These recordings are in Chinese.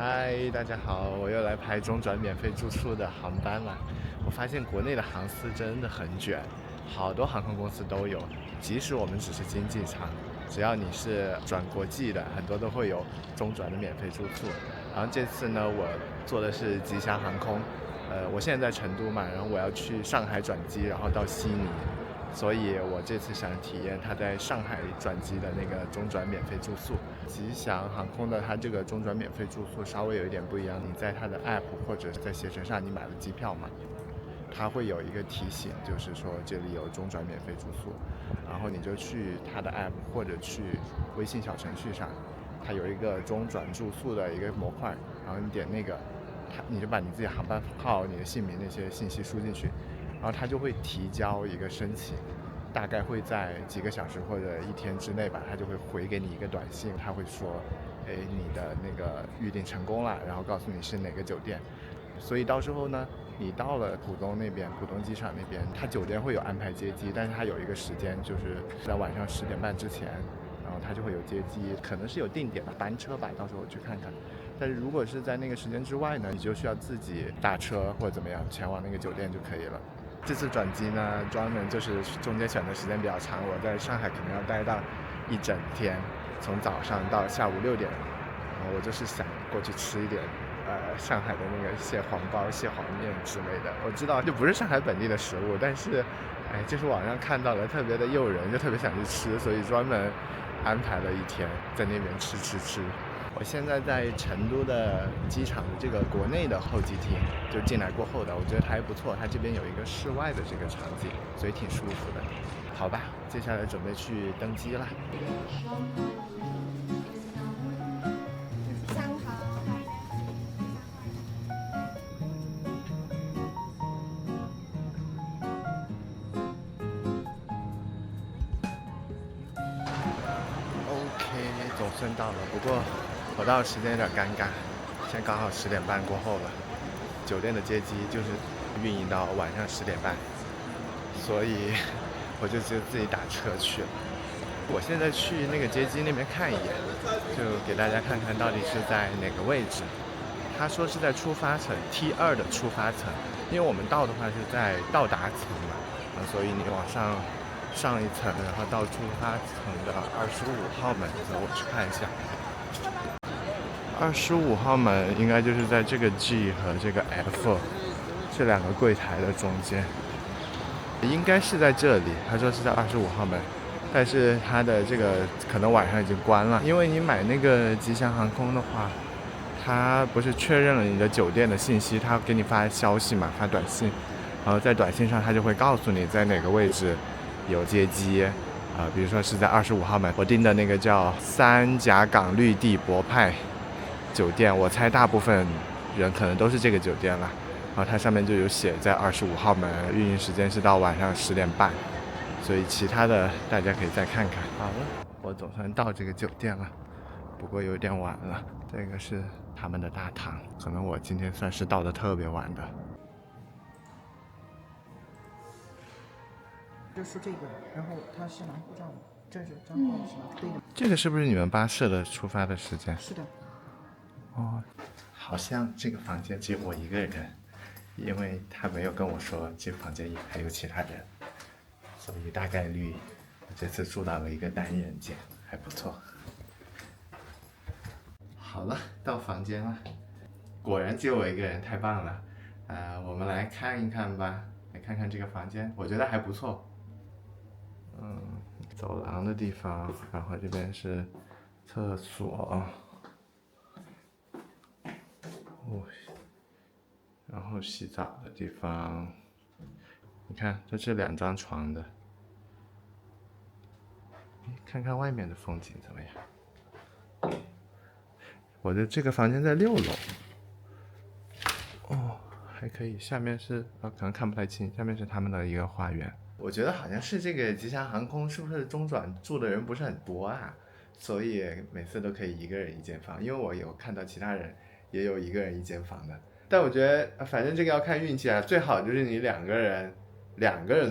嗨，大家好，我又来拍中转免费住宿的航班了。我发现国内的航司真的很卷，好多航空公司都有，即使我们只是经济舱，只要你是转国际的，很多都会有中转的免费住宿。然后这次呢，我坐的是吉祥航空，我现在在成都嘛，然后我要去上海转机，然后到悉尼，所以我这次想体验它在上海转机的那个中转免费住宿。吉祥航空的它这个中转免费住宿稍微有一点不一样，你在它的 app 或者是在携程上你买了机票嘛，它会有一个提醒，就是说这里有中转免费住宿，然后你就去它的 app 或者去微信小程序上，它有一个中转住宿的一个模块，然后你点那个，你就把你自己航班号、你的姓名那些信息输进去，然后它就会提交一个申请，大概会在几个小时或者一天之内吧，它就会回给你一个短信，它会说，哎，你的那个预订成功了，然后告诉你是哪个酒店。所以到时候呢，你到了浦东那边，浦东机场那边，它酒店会有安排接机，但是它有一个时间，就是在晚上10点半之前，然后它就会有接机，可能是有定点的班车吧，到时候我去看看。但是如果是在那个时间之外呢，你就需要自己打车或者怎么样前往那个酒店就可以了。这次转机呢，专门就是中间选的时间比较长，我在上海可能要待到一整天，从早上到下午6点，然后我就是想过去吃一点上海的那个蟹黄包、蟹黄面之类的。我知道这不是上海本地的食物，但是就是网上看到了特别的诱人，就特别想去吃，所以专门安排了一天在那边吃。我现在在成都的机场的这个国内的候机厅，就进来过后的，我觉得还不错。它这边有一个室外的这个场景，所以挺舒服的。好吧，接下来准备去登机啦。OK，总算到了，不过我到的时间有点尴尬，现在刚好10点半过后了，酒店的接机就是运营到晚上10点半，所以我就自己打车去了。我现在去那个接机那边看一眼，就给大家看看到底是在哪个位置。他说是在出发层 T2的出发层，因为我们到的话是在到达层嘛，所以你往上一层，然后到出发层的25号门，我去看一下。25号门应该就是在这个 G 和这个 F 这两个柜台的中间，应该是在这里。他说是在25号门，但是他的这个可能晚上已经关了，因为你买那个吉祥航空的话，他不是确认了你的酒店的信息，他给你发消息嘛，发短信，然后在短信上他就会告诉你在哪个位置有接机，比如说是在25号门，我订的那个叫三甲港绿地博派酒店，我猜大部分人可能都是这个酒店了。然后它上面就有写在25号门，运营时间是到晚上10点半，所以其他的大家可以再看看。好了，我总算到这个酒店了，不过有点晚了。这个是他们的大堂，可能我今天算是到的特别晚的。就是这个，然后他是拿护照的，这是账号是吧？对的。这个是不是你们巴士的出发的时间？是的。哦，好像这个房间只有我一个人，因为他没有跟我说这个房间也还有其他人，所以大概率我这次住到了一个单人间，还不错。好了，到房间了，果然只有我一个人，太棒了。我们来看一看吧，来看看这个房间，我觉得还不错。走廊的地方，然后这边是厕所，然后洗澡的地方，你看这是2张床的，看看外面的风景怎么样？我的这个房间在6楼，还可以，下面是可能看不太清，下面是他们的一个花园。我觉得好像是这个吉祥航空是不是中转住的人不是很多啊？所以每次都可以一个人一间房，因为我有看到其他人也有一个人一间房的。但我觉得反正这个要看运气啊，最好就是你两个人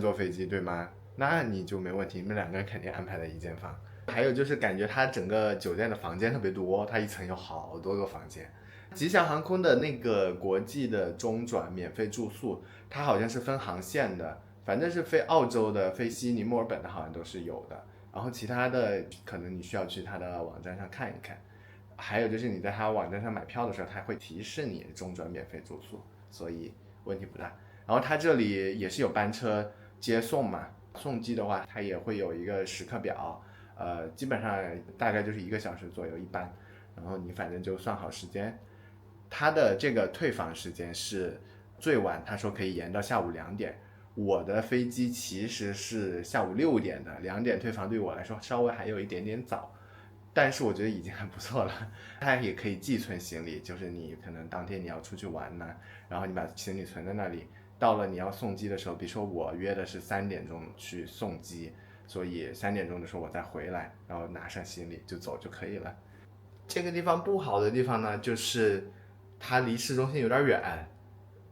坐飞机，对吗？那你就没问题，你们2个人肯定安排了一间房。还有就是感觉它整个酒店的房间特别多，它一层有好多个房间，吉祥航空的那个国际的中转免费住宿，它好像是分航线的，反正是飞澳洲的、飞悉尼、墨尔本的，好像都是有的。然后其他的可能你需要去它的网站上看一看。还有就是你在它网站上买票的时候，它会提示你中转免费住宿，所以问题不大。然后它这里也是有班车接送嘛，送机的话它也会有一个时刻表，基本上大概就是1个小时左右一班，然后你反正就算好时间。它的这个退房时间是最晚，他说可以延到下午2点。我的飞机其实是下午6点的，2点退房对我来说稍微还有一点点早，但是我觉得已经很不错了。它也可以寄存行李，就是你可能当天你要出去玩呢，然后你把行李存在那里，到了你要送机的时候，比如说我约的是3点钟去送机，所以3点钟的时候我再回来，然后拿上行李就走就可以了。这个地方不好的地方呢，就是它离市中心有点远，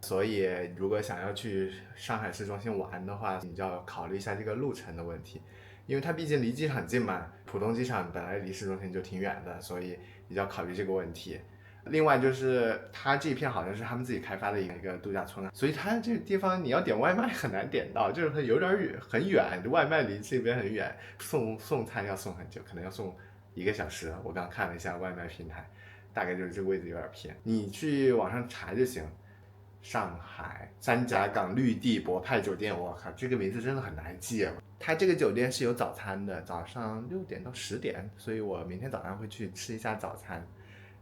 所以如果想要去上海市中心玩的话，你就要考虑一下这个路程的问题，因为它毕竟离机场近嘛，浦东机场本来离市中心就挺远的，所以你就要考虑这个问题。另外就是它这一片好像是他们自己开发的一个度假村，所以它这个地方你要点外卖很难点到，就是有点远，很远，外卖离这边很远，送餐要送很久，可能要送1个小时。我刚看了一下外卖平台，大概就是这个位置有点偏，你去网上查就行。上海三甲港绿地博派酒店，我靠，这个名字真的很难记。它这个酒店是有早餐的，早上6点到10点，所以我明天早上会去吃一下早餐。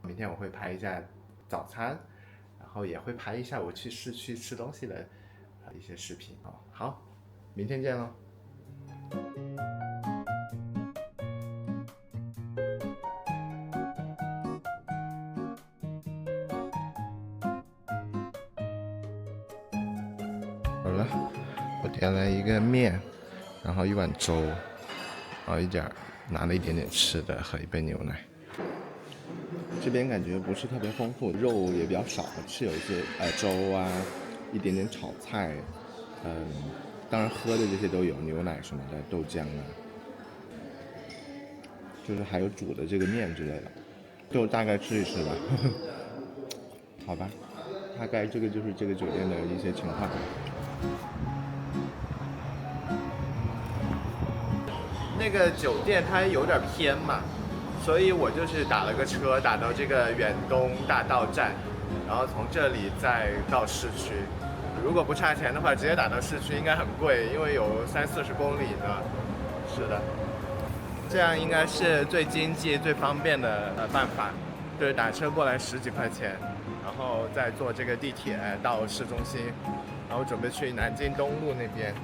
明天我会拍一下早餐，然后也会拍一下我去市区吃东西的一些视频。好，明天见喽。好了，我点了一个面，然后1碗粥，然后拿了一点点吃的和1杯牛奶。这边感觉不是特别丰富，肉也比较少，是有一些粥啊，一点点炒菜，当然喝的这些都有，牛奶什么的，豆浆啊，就是还有煮的这个面之类的，就大概吃一吃吧。好吧，大概这个就是这个酒店的一些情况。那个酒店它有点偏嘛，所以我就是打了个车打到这个远东大道站，然后从这里再到市区。如果不差钱的话，直接打到市区应该很贵，因为有30-40公里呢。是的，这样应该是最经济、最方便的办法，就是打车过来10几块钱，然后再坐这个地铁到市中心，然后准备去南京东路那边。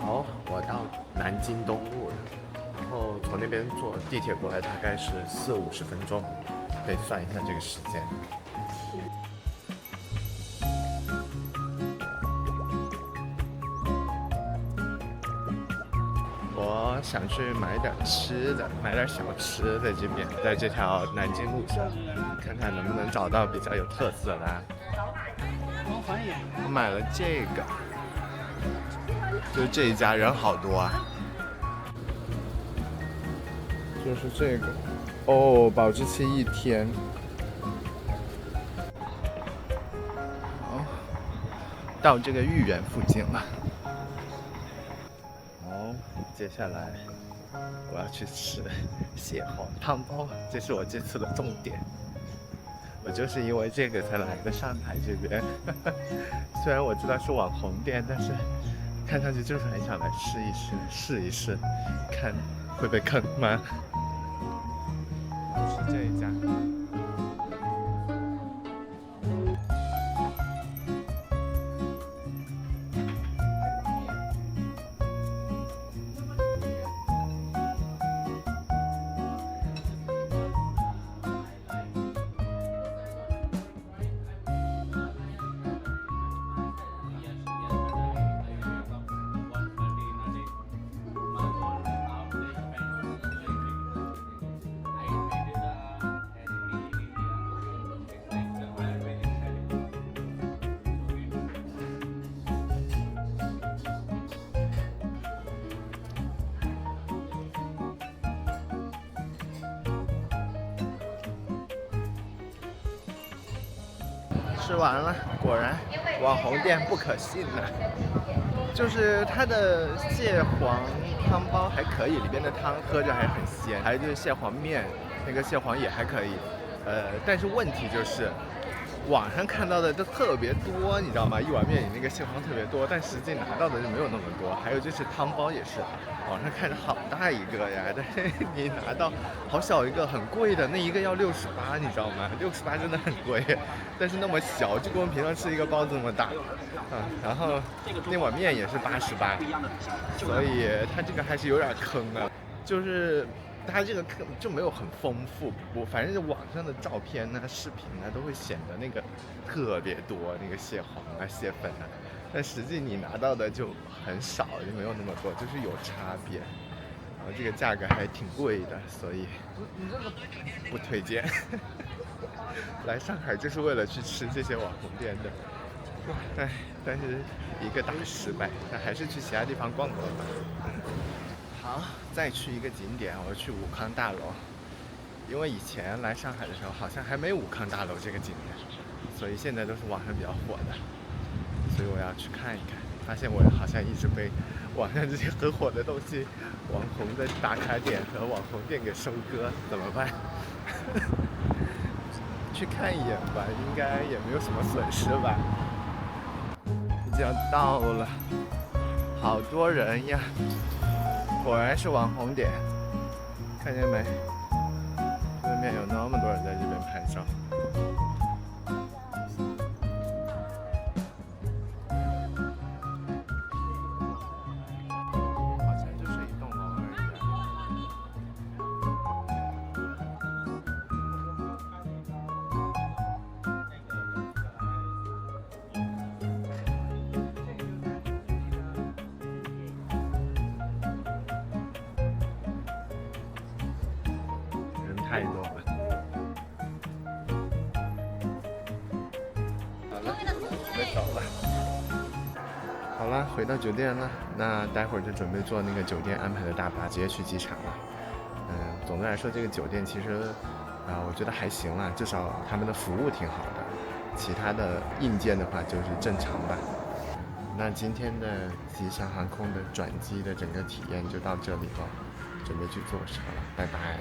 好，我到南京东路了，然后从那边坐地铁过来大概是40-50分钟，可以算一下这个时间。我想去买点吃的，买点小吃在这边，在这条南京路上，看看能不能找到比较有特色的。我买了这个。就这一家人好多啊，就是这个哦，保质期1天。好，到这个豫园附近了。好，接下来我要去吃蟹黄汤包，这是我这次的重点。我就是因为这个才来的上海这边，虽然我知道是网红店，但是看上去就是很想来试一试，看会被坑吗？是这一家。吃完了，果然网红店不可信呢。就是它的蟹黄汤包还可以，里边的汤喝着还很鲜，还有就是蟹黄面，那个蟹黄也还可以。但是问题就是网上看到的都特别多，你知道吗？一碗面里那个蟹黄特别多，但实际拿到的就没有那么多。还有就是汤包也是，网上看着好大一个呀，但是你拿到好小一个，很贵的，那一个要68，你知道吗？68真的很贵，但是那么小，就跟我们平常吃一个包子那么大，然后那碗面也是88，所以它这个还是有点坑啊，就是它这个就没有很丰富，反正网上的照片呢、视频呢都会显得那个特别多，那个蟹黄啊、蟹粉啊，但实际你拿到的就很少，就没有那么多，就是有差别。然后这个价格还挺贵的，所以不推荐。来上海就是为了去吃这些网红店的，但是一个大失败，那还是去其他地方逛逛吧。好，再去一个景点，我要去武康大楼。因为以前来上海的时候，好像还没武康大楼这个景点，所以现在都是网上比较火的，所以我要去看一看。发现我好像一直被网上这些很火的东西、网红的打卡点和网红店给收割，怎么办？去看一眼吧，应该也没有什么损失吧。已经到了，好多人呀！果然是网红点，看见没？对面有那么多人在这边拍照。好像就是一栋楼而已。人太多了。好了，准备走了。好了，回到酒店了，那待会儿就准备坐那个酒店安排的大巴，直接去机场了。总的来说，这个酒店其实，我觉得还行啦，至少他们的服务挺好的。其他的硬件的话就是正常吧。那今天的吉祥航空的转机的整个体验就到这里了，准备去坐车了，拜拜。